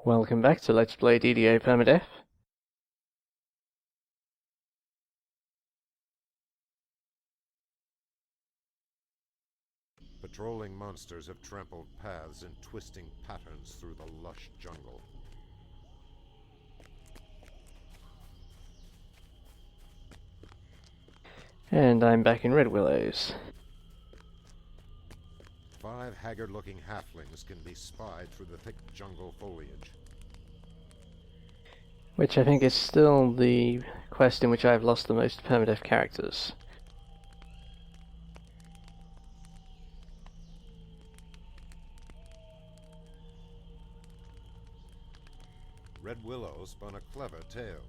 Welcome back to Let's Play DDO Permadeath. Patrolling monsters have trampled paths in twisting patterns through the lush jungle. And I'm back in Redwillow's. 5 haggard-looking halflings can be spied through the thick jungle foliage. Which I think is still the quest in which I've lost the most Permadeath characters. Redwillow spun a clever tale,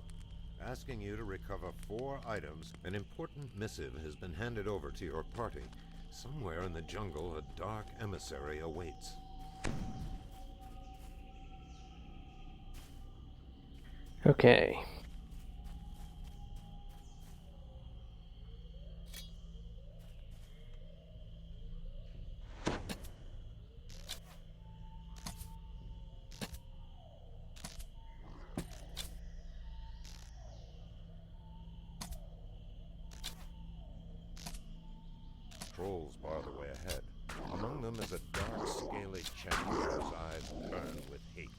asking you to recover 4 items. An important missive has been handed over to your party. Somewhere in the jungle, a dark emissary awaits. Okay. Trolls bar the way ahead. Among them is a dark, scaly champion whose eyes burn with hate.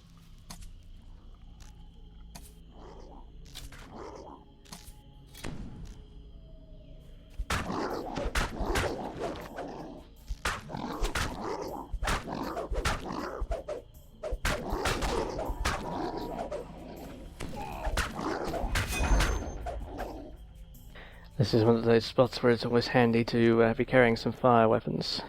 This is one of those spots where it's always handy to be carrying some fire weapons.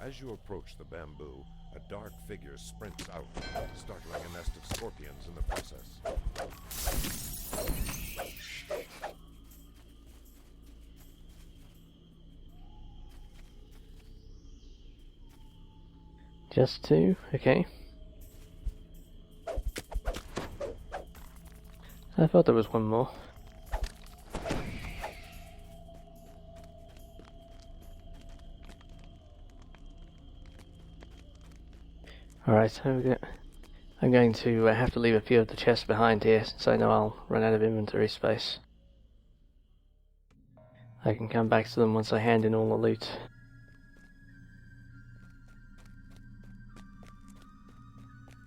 As you approach the bamboo, a dark figure sprints out, startling a nest of scorpions in the process. Just 2? Okay. I thought there was one more. Alright, I'm going to have to leave a few of the chests behind here, since I know I'll run out of inventory space. I can come back to them once I hand in all the loot.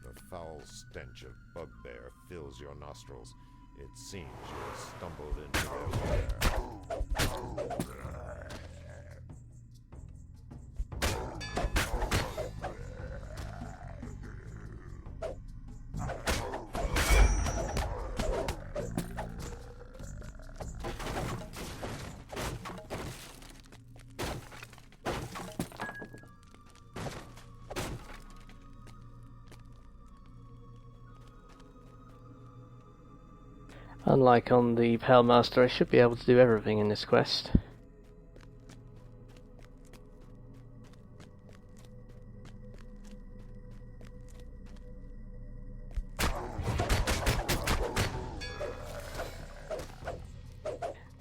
The foul stench of bugbear fills your nostrils. It seems you have stumbled into their lair. Unlike on the Pale Master, I should be able to do everything in this quest.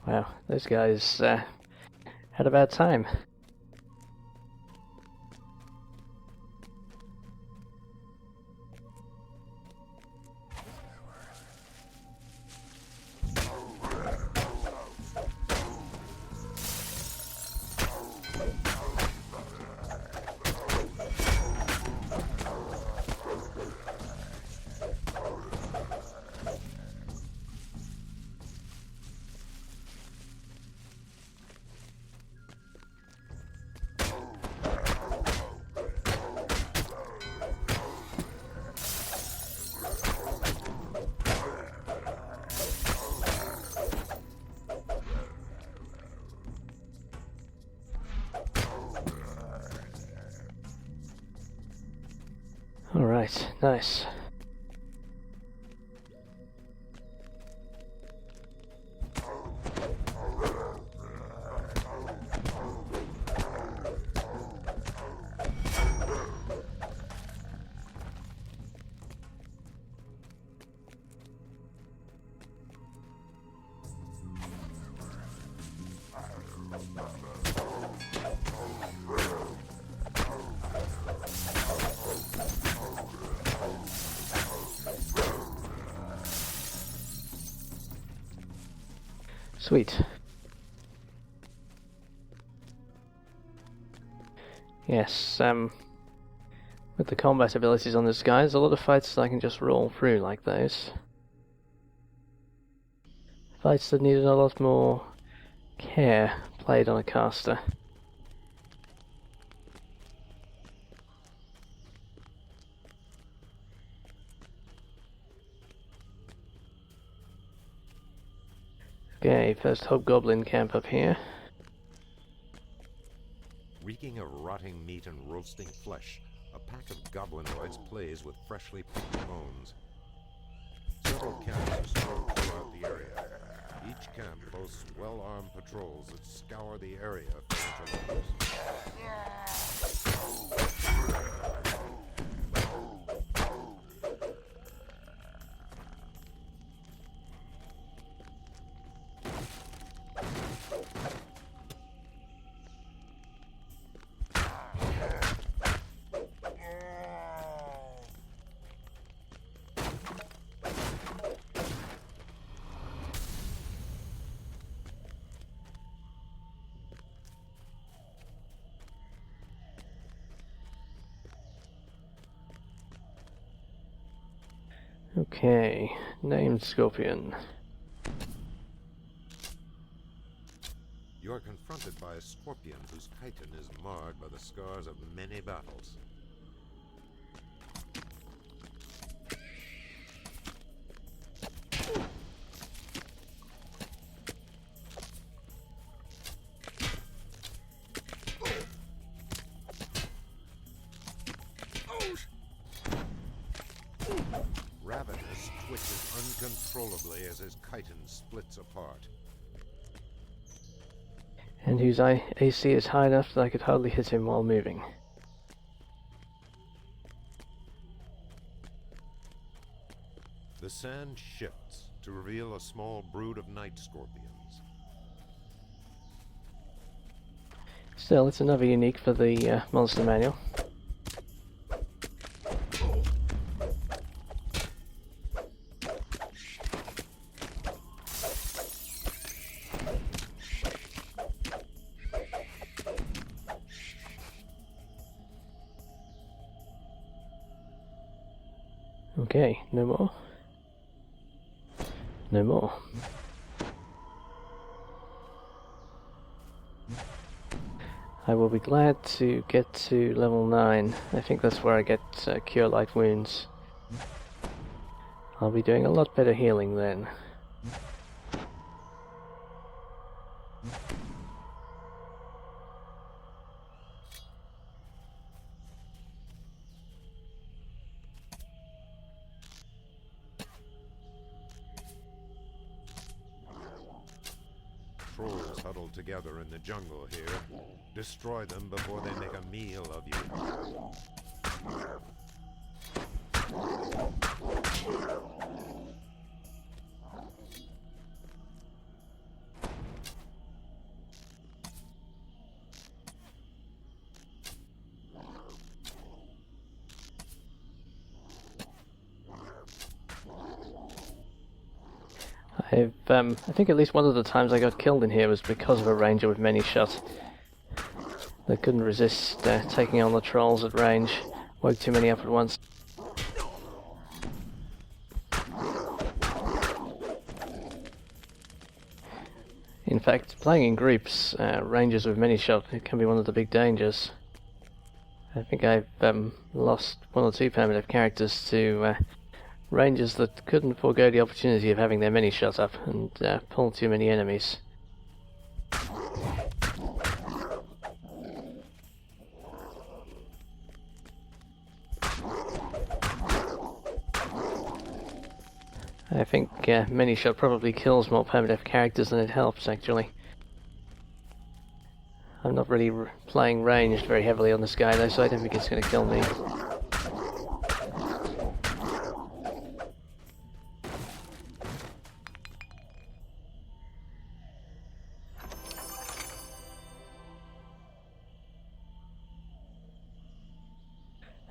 Wow, those guys had a bad time. Alright, nice. Sweet. Yes, with the combat abilities on this guy, there's a lot of fights that I can just roll through like those. Fights that needed a lot more care played on a caster. Okay, first hobgoblin camp up here. Reeking of rotting meat and roasting flesh, a pack of goblinoids plays with freshly picked bones. Several camps are strewn throughout the area. Each camp boasts well-armed patrols that scour the area for interlopers. Okay, named Scorpion. You are confronted by a scorpion whose chitin is marred by the scars of many battles. Ravenous twitches uncontrollably as his chitin splits apart. And whose AC is high enough that I could hardly hit him while moving. The sand shifts to reveal a small brood of night scorpions. Still, it's another unique for the monster manual. Okay, no more. No more. I will be glad to get to level 9. I think that's where I get Cure Light Wounds. I'll be doing a lot better healing then. Trolls huddle together in the jungle here. Destroy them before they make a meal of you. I think at least one of the times I got killed in here was because of a ranger with many shot. They couldn't resist taking on the trolls at range. Woke too many up at once. In fact, playing in groups, rangers with many shot, it can be one of the big dangers. I think I've lost one or two permanent characters to rangers that couldn't forego the opportunity of having their mini shot up and pull too many enemies. I think mini shot probably kills more permadeath characters than it helps, actually. I'm not really playing ranged very heavily on this guy though, so I don't think it's going to kill me.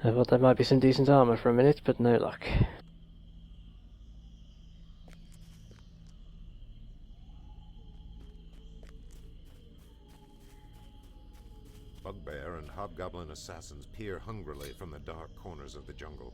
I thought there might be some decent armor for a minute, but no luck. hobgoblin assassins peer hungrily from the dark corners of the jungle.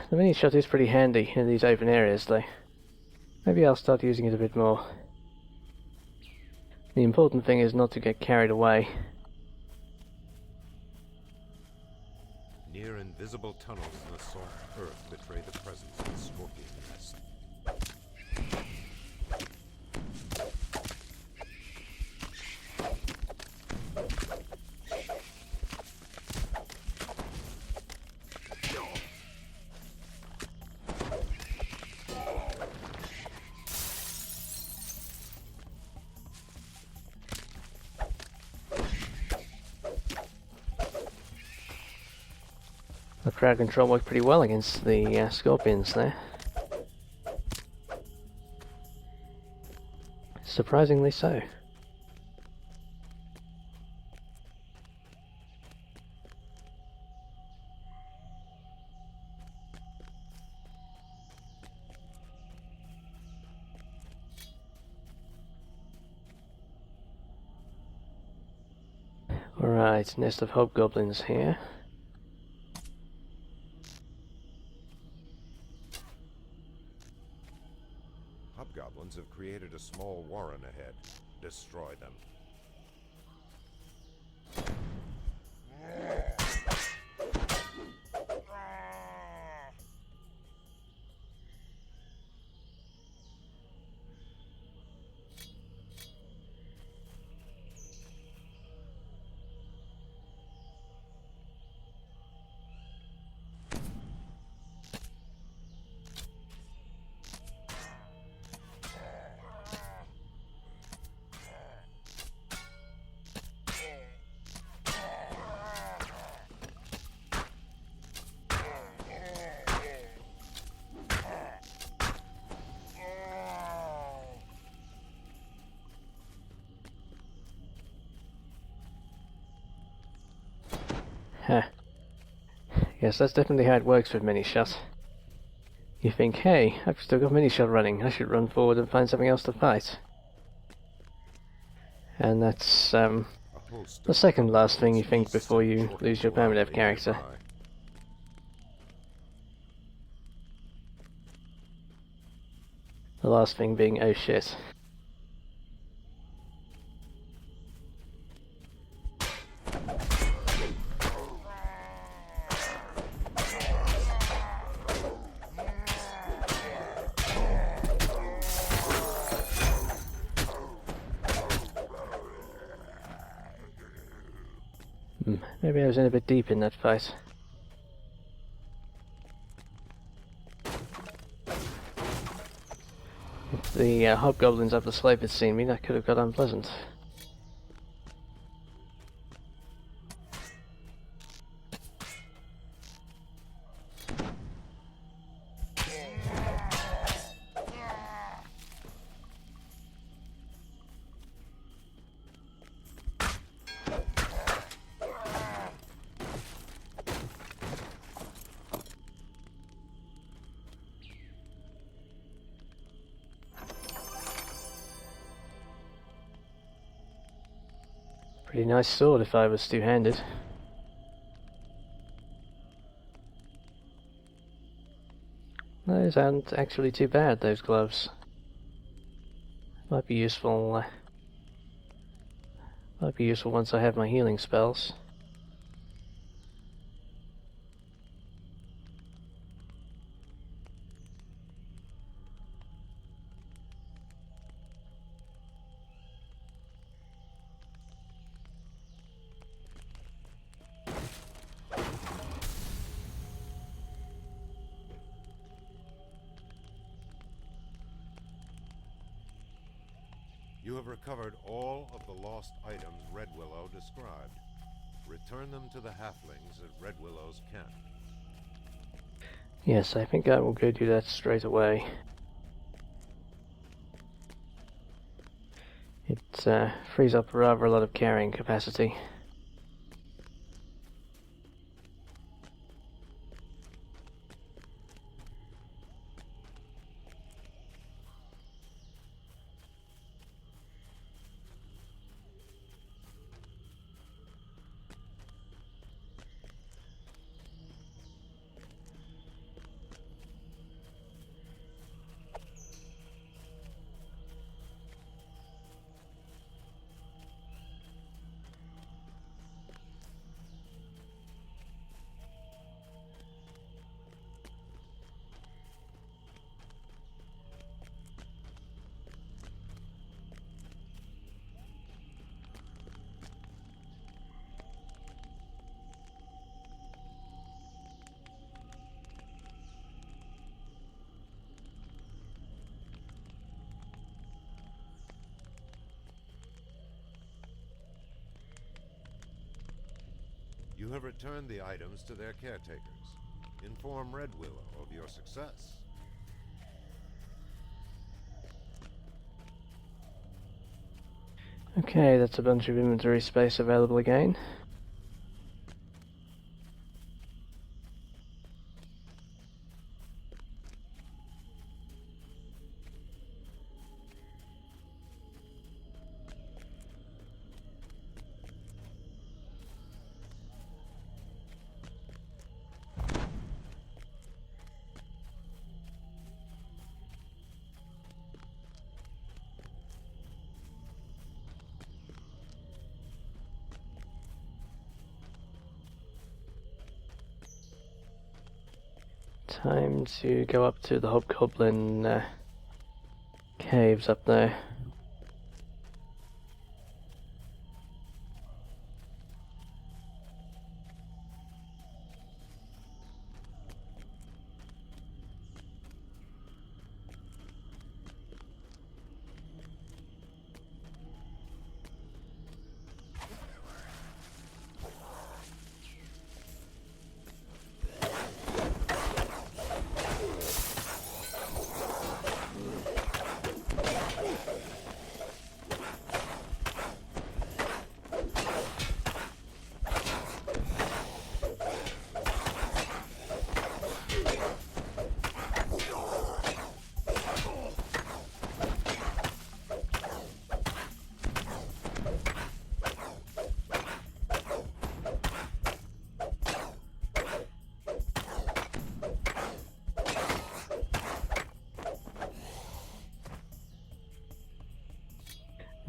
The mini shot is pretty handy in these open areas though. Maybe I'll start using it a bit more. The important thing is not to get carried away. Near invisible tunnels in the soft earth betray the presence of a scorpion nest. The crowd control worked pretty well against the scorpions there. Surprisingly so. Alright, nest of hobgoblins here. Hobgoblins have created a small warren ahead. Destroy them. Huh. Yes, that's definitely how it works with mini-shot. You think, hey, I've still got mini-shot running, I should run forward and find something else to fight. And that's the second last thing you think before you lose your Permadeath character. The last thing being, oh shit. Maybe I was in a bit deep in that fight. If the hobgoblins up the slope had seen me, that could have got unpleasant. Pretty nice sword if I was two-handed. Those aren't actually too bad, those gloves. Might be useful once I have my healing spells. You have recovered all of the lost items Redwillow described. Return them to the halflings at Redwillow's camp. Yes, I think I will go do that straight away. It frees up rather a lot of carrying capacity. You have returned the items to their caretakers. Inform Redwillow of your success. Okay, that's a bunch of inventory space available again. Time to go up to the Hobgoblin caves up there.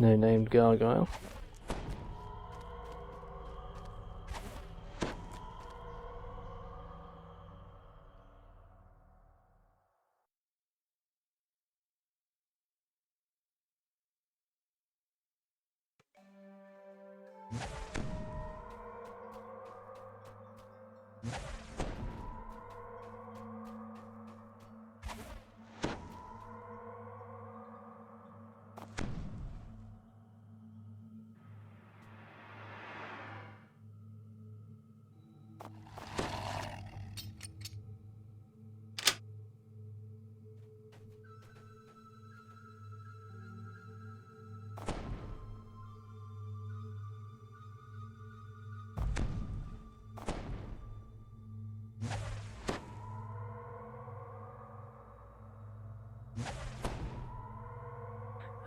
No named gargoyle.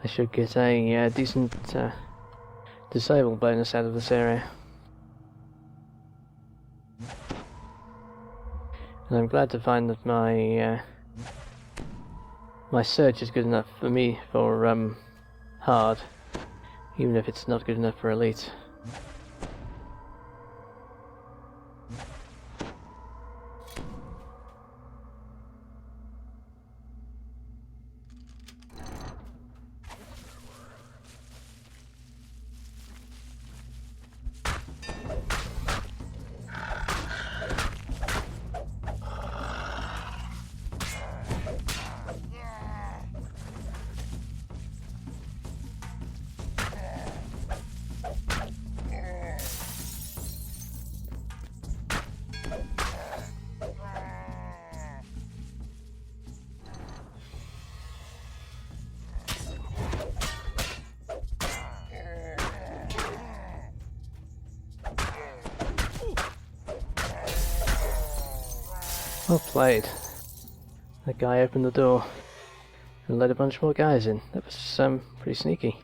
I should get a decent disable bonus out of this area. And I'm glad to find that my my search is good enough for me for hard, even if it's not good enough for elite. Well played. That guy opened the door and let a bunch more guys in. That was pretty sneaky.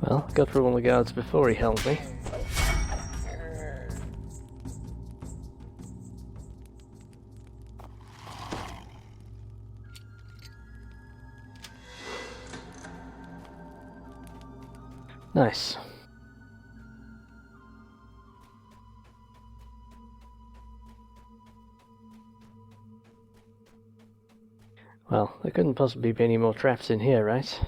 Well, I got through all the guards before he held me. Nice. Well, there couldn't possibly be any more traps in here, right?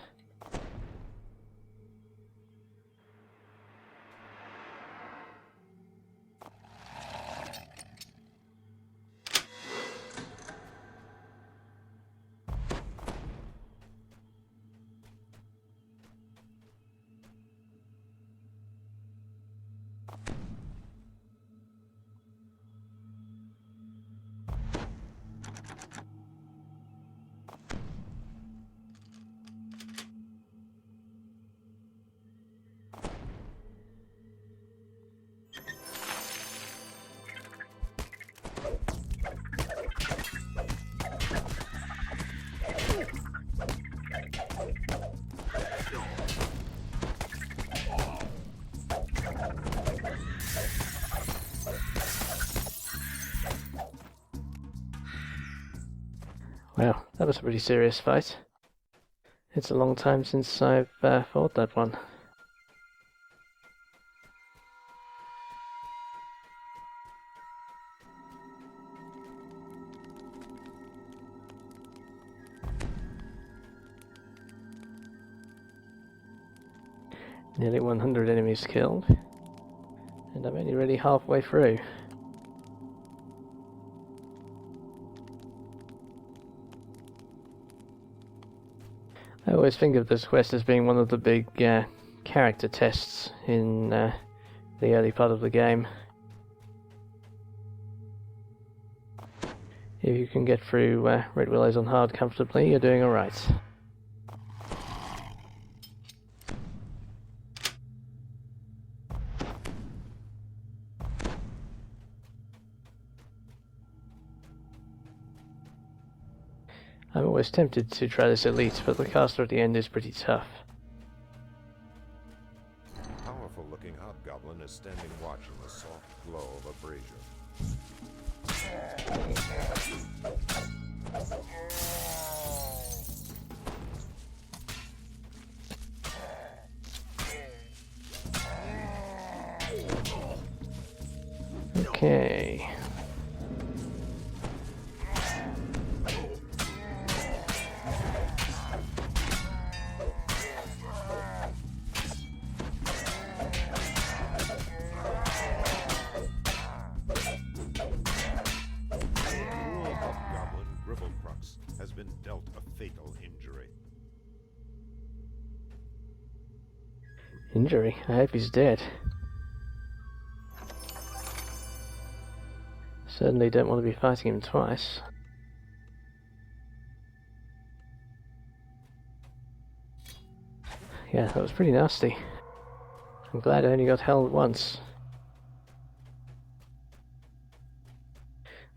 Wow, that was a pretty serious fight. It's a long time since I've fought that one. Nearly 100 enemies killed, and I'm only really halfway through. I always think of this quest as being one of the big character tests in the early part of the game. If you can get through Redwillows on hard comfortably, you're doing alright. I'm always tempted to try this elite, but the caster at the end is pretty tough. A powerful looking hobgoblin is standing watch in the soft glow of a brazier. Okay. Has been dealt a fatal injury. Injury? I hope he's dead. Certainly don't want to be fighting him twice. Yeah, that was pretty nasty. I'm glad I only got held once.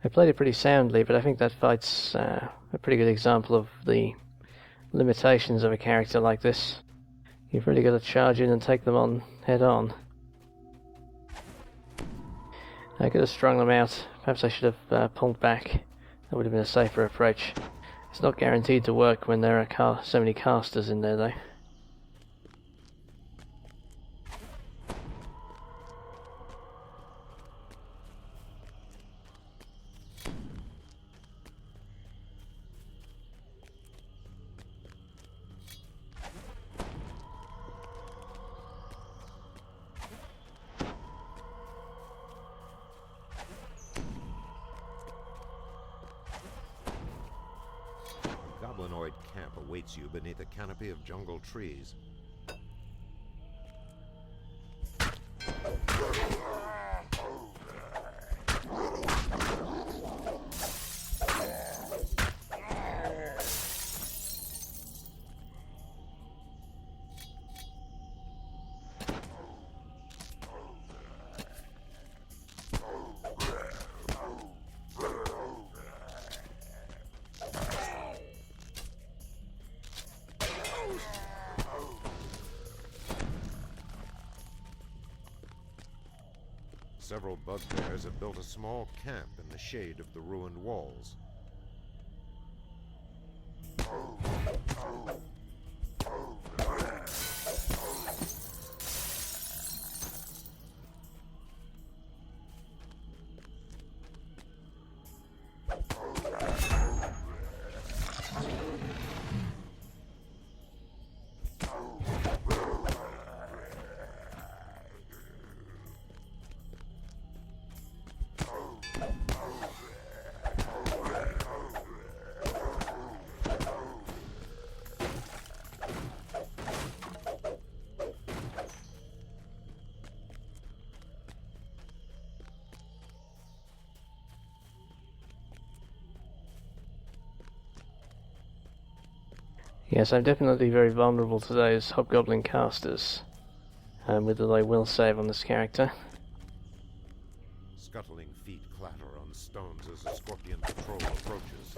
I played it pretty soundly, but I think that fight's a pretty good example of the limitations of a character like this. You've really got to charge in and take them on head on. I could have strung them out. Perhaps I should have pulled back. That would have been a safer approach. It's not guaranteed to work when there are so many casters in there, though. Goblinoid camp awaits you beneath a canopy of jungle trees. Several bugbears have built a small camp in the shade of the ruined walls. Yes, I'm definitely very vulnerable to those hobgoblin casters, with the low will save on this character. Scuttling feet clatter on stones as a scorpion patrol approaches.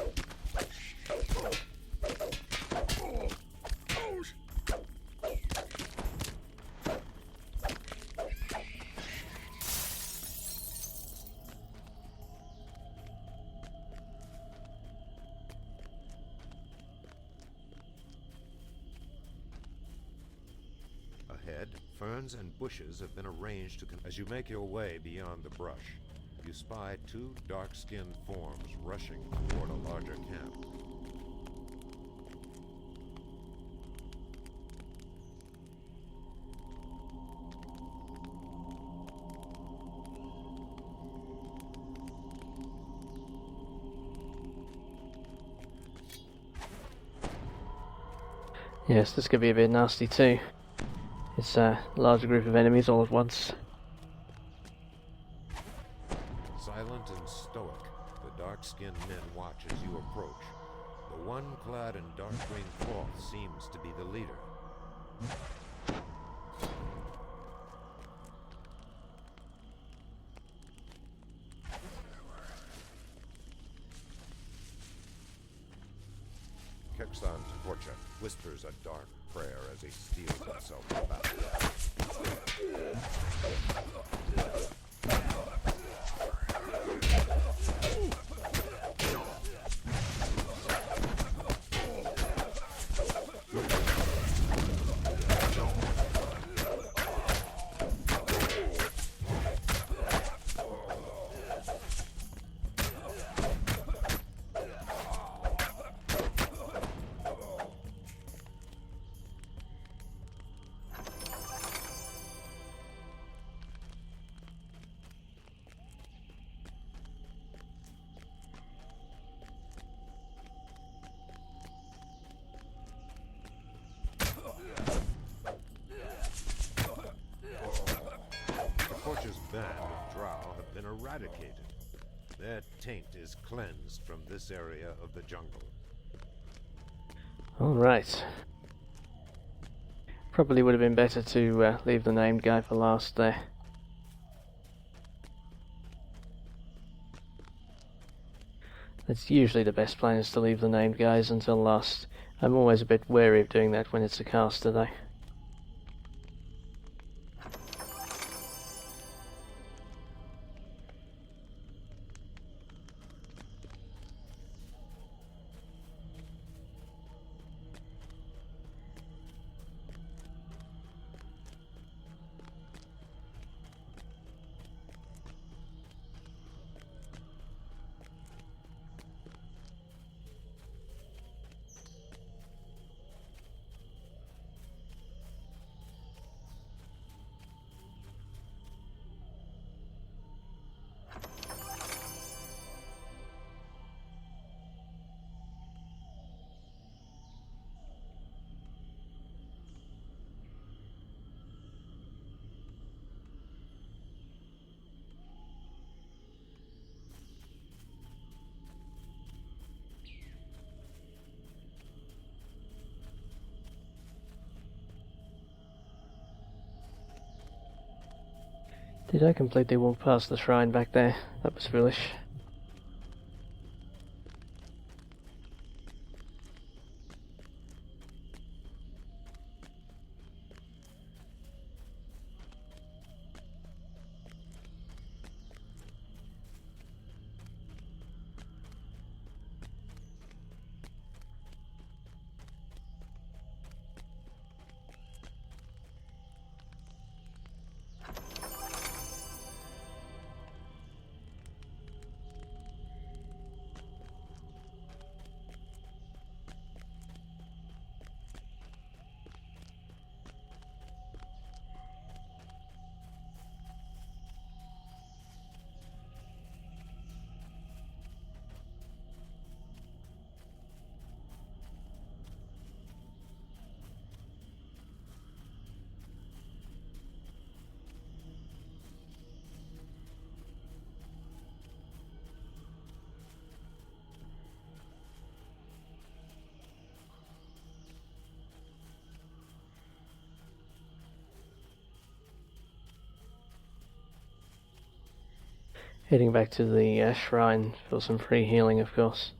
Ahead, ferns and bushes have been arranged as you make your way beyond the brush. You spy two dark-skinned forms rushing toward a larger camp. Yes, this could be a bit nasty too. It's a larger group of enemies all at once. Silent and stoic, the dark-skinned men watch as you approach. The one clad in dark green cloth seems to be the leader. Kexan Torcha whispers a dark prayer as he steels himself for battle. Torch's band of drow have been eradicated. Their taint is cleansed from this area of the jungle. Alright. Probably would have been better to leave the named guy for last there. It's usually the best plan is to leave the named guys until last. I'm always a bit wary of doing that when it's a caster though. Did I completely walk past the shrine back there? That was foolish. Heading back to the shrine for some free healing, of course.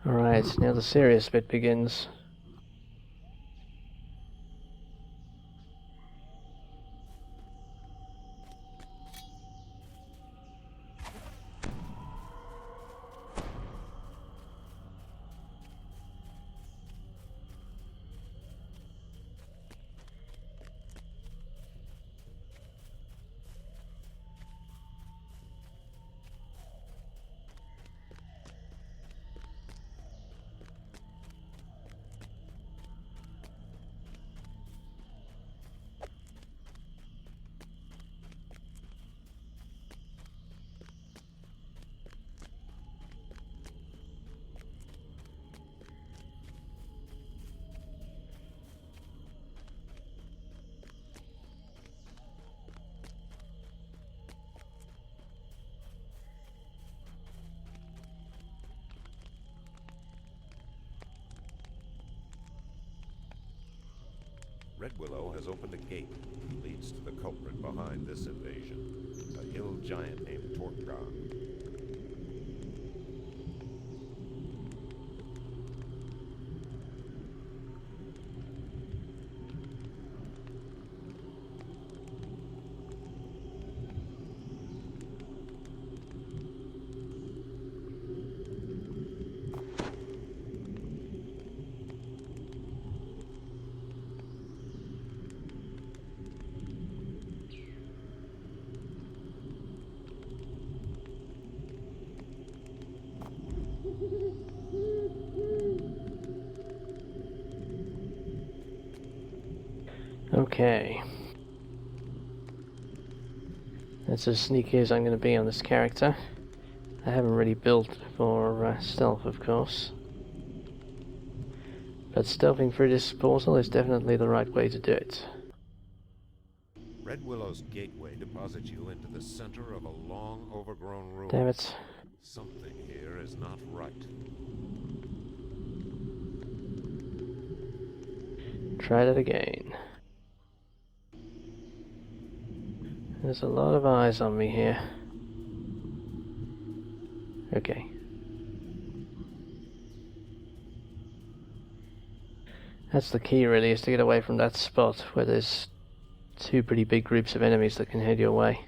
Alright, now the serious bit begins. Redwillow has opened a gate that leads to the culprit behind this invasion, a hill giant named Tortgon. Okay. That's as sneaky as I'm going to be on this character. I haven't really built for stealth, of course. But stealthing through this portal is definitely the right way to do it. Redwillow's gateway deposits you into the center of a long, overgrown room. Damn it. Something here is not right. Try that again. There's a lot of eyes on me here. Okay. That's the key really, is to get away from that spot where there's two pretty big groups of enemies that can head your way.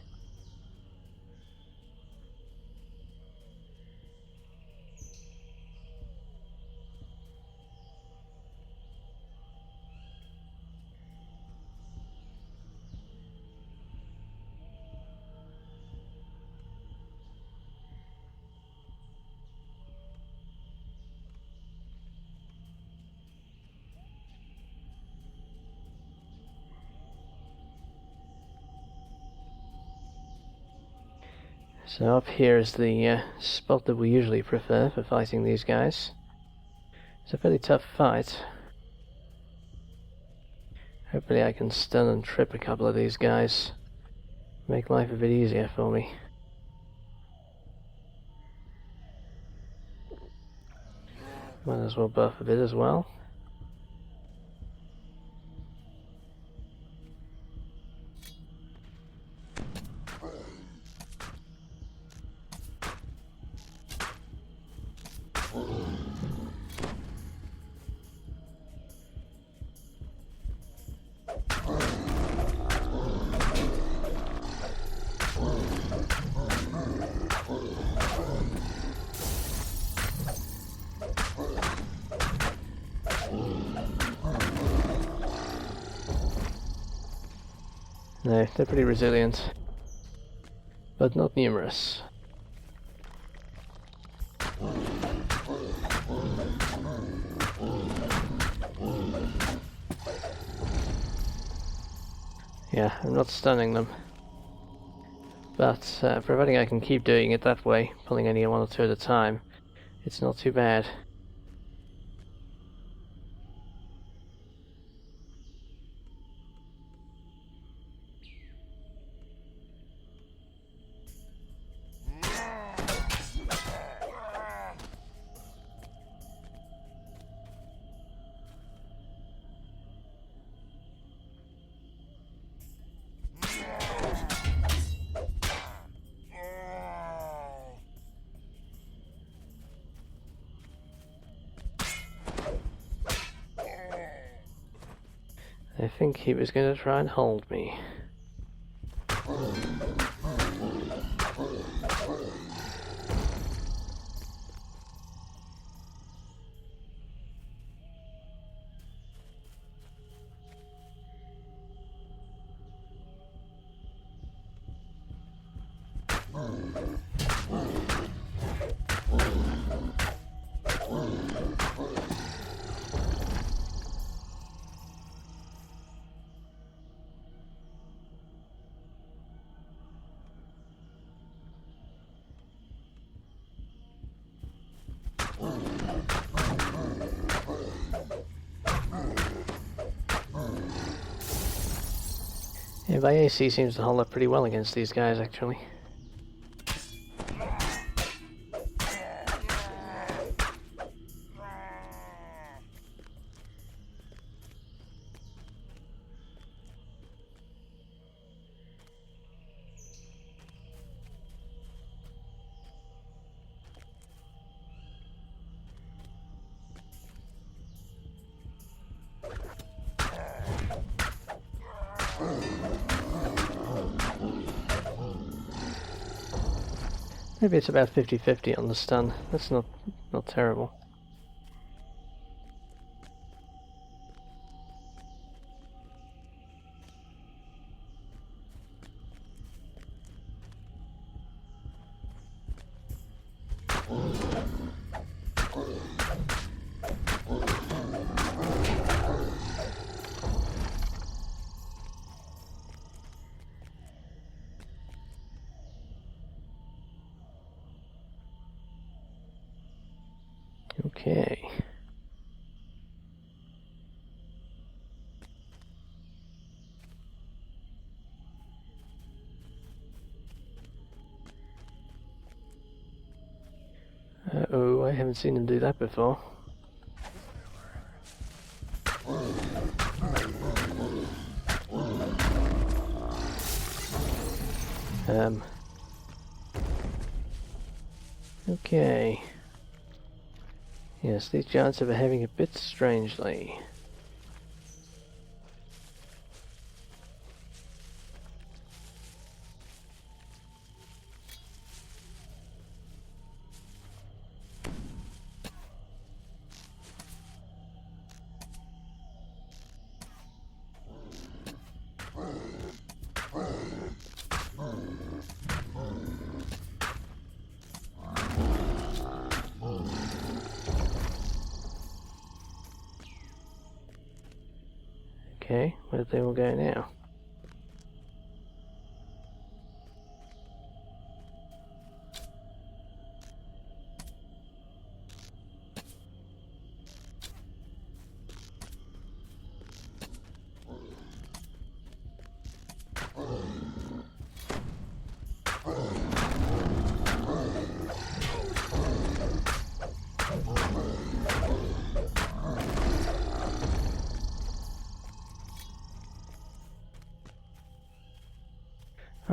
So up here is the spot that we usually prefer for fighting these guys. It's a fairly tough fight. Hopefully I can stun and trip a couple of these guys. Make life a bit easier for me. Might as well buff a bit as well. No, they're pretty resilient, but not numerous. Yeah, I'm not stunning them, but providing I can keep doing it that way, pulling only one or two at a time, it's not too bad. I think he was going to try and hold me. Yeah, my AC seems to hold up pretty well against these guys, actually. Maybe it's about 50-50 on the stun. That's not terrible. Okay. Uh-oh, I haven't seen him do that before. Okay. Yes, these giants are behaving a bit strangely. Okay, where did they all go now?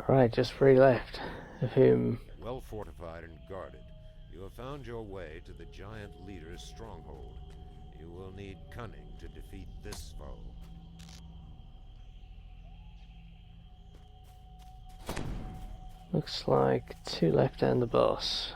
Alright, just 3 left, of whom... Well fortified and guarded, you have found your way to the giant leader's stronghold. You will need cunning to defeat this foe. Looks like 2 left and the boss.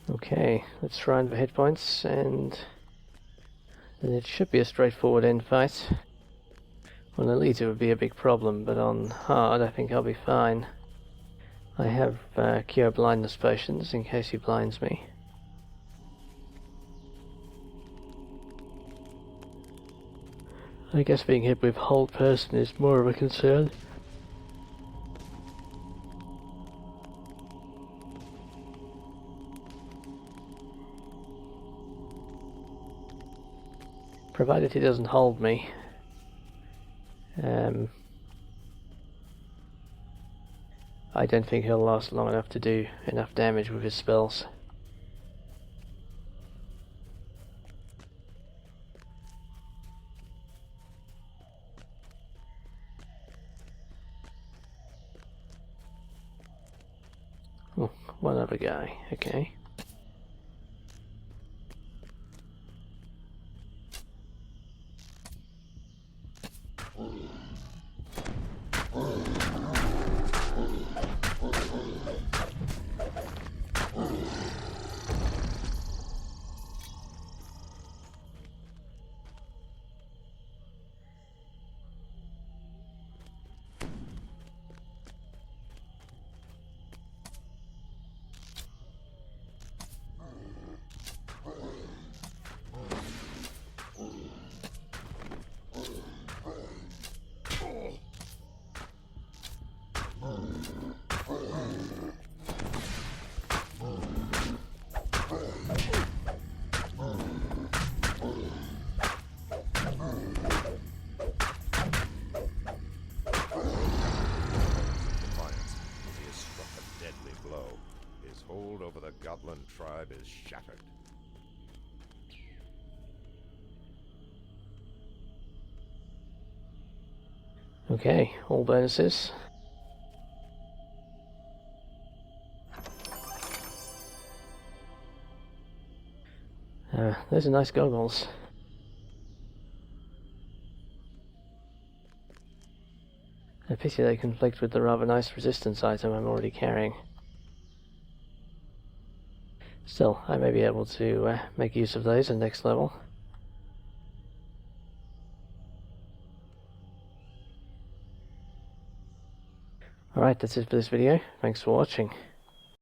Okay, let's try the hit points, and then it should be a straightforward end fight. On Elite it would be a big problem, but on hard I think I'll be fine. I have cure blindness potions in case he blinds me. I guess being hit with hold person is more of a concern. Provided he doesn't hold me. I don't think he'll last long enough to do enough damage with his spells. Oh, one other guy, okay. Hold over the goblin tribe is shattered. Okay, all bonuses. Those are nice goggles. A pity they conflict with the rather nice resistance item I'm already carrying. Still, I may be able to make use of those at next level. Alright, that's it for this video. Thanks for watching.